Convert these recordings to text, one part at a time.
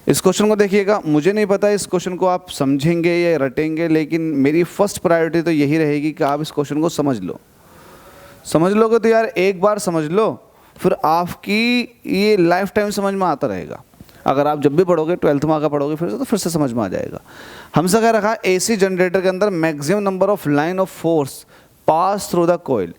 इस क्वेश्चन को देखिएगा, मुझे नहीं पता इस क्वेश्चन को आप समझेंगे या रटेंगे, लेकिन मेरी फर्स्ट प्रायोरिटी तो यही रहेगी कि आप इस क्वेश्चन को समझ लो। समझ लोगे तो यार एक बार समझ लो, फिर आपकी ये लाइफ टाइम समझ में आता रहेगा। अगर आप जब भी पढ़ोगे 12th में आकर पढ़ोगे फिर से, तो फिर से समझ में आ जाएगा। हमसे कह रखा है एसी जनरेटर के अंदर maximum number of line of force pass through the coil.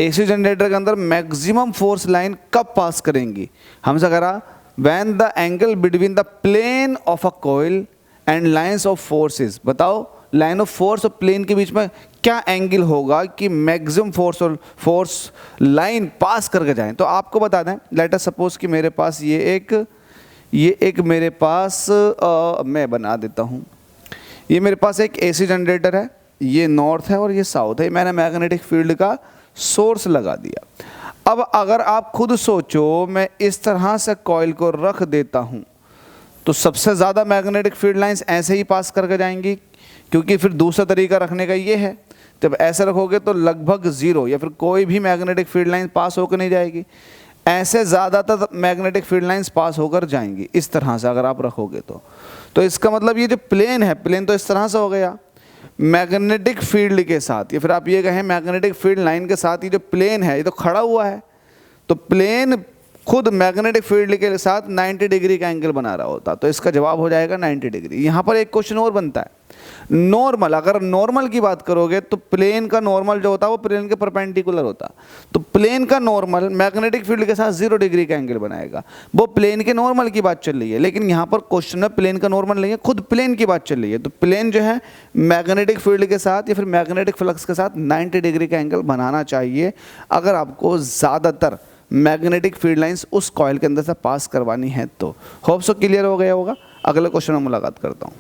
AC generator के अंदर मैक्सिमम फोर्स लाइन कब पास करेंगी? हमसे कह रहा when the angle between the plane of a coil and lines of forces. बताओ लाइन ऑफ फोर्स और plane के बीच में क्या एंगल होगा कि मैक्सिमम फोर्स और फोर्स लाइन पास करके जाएं। तो आपको बता दें, लेट अस सपोज कि मेरे पास ये एक मेरे पास मैं बना देता हूँ, ये मेरे पास एक एसी जनरेटर है, ये नॉर्थ है और ये साउथ है। मैंने मैग्नेटिक फील्ड का सोर्स लगा दिया। अब अगर आप खुद सोचो, मैं इस तरह से कॉइल को रख देता हूँ तो सबसे ज़्यादा मैग्नेटिक फील्ड लाइंस ऐसे ही पास करके जाएंगी, क्योंकि फिर दूसरा तरीका रखने का ये है, जब ऐसे रखोगे तो लगभग ज़ीरो या फिर कोई भी मैग्नेटिक फील्ड लाइन पास होकर नहीं जाएगी। ऐसे ज़्यादातर मैग्नेटिक फील्ड लाइंस पास होकर जाएंगी इस तरह से अगर आप रखोगे तो इसका मतलब ये जो प्लेन है, प्लेन तो इस तरह से हो गया मैग्नेटिक फील्ड के साथ, या फिर आप ये कहें मैग्नेटिक फील्ड लाइन के साथ ये जो प्लेन है ये तो खड़ा हुआ है, तो प्लेन खुद मैग्नेटिक फील्ड के साथ 90 डिग्री का एंगल बना रहा होता। तो इसका जवाब हो जाएगा 90 डिग्री। यहाँ पर एक क्वेश्चन और बनता है, नॉर्मल। अगर नॉर्मल की बात करोगे तो प्लेन का नॉर्मल जो होता है वो प्लेन के परपेंडिकुलर होता, तो प्लेन का नॉर्मल मैग्नेटिक फील्ड के साथ 0 डिग्री का एंगल बनाएगा। वो प्लेन के नॉर्मल की बात चल रही है, लेकिन यहाँ पर क्वेश्चन में प्लेन का नॉर्मल नहीं है, खुद प्लेन की बात चल रही है। तो प्लेन जो है मैग्नेटिक फील्ड के साथ या फिर मैग्नेटिक फ्लक्स के साथ 90 डिग्री का एंगल बनाना चाहिए अगर आपको ज़्यादातर मैग्नेटिक फील्ड लाइंस उस कॉइल के अंदर से पास करवानी है। तो होप सो क्लियर हो गया होगा। अगले क्वेश्चन में मुलाकात करता हूँ।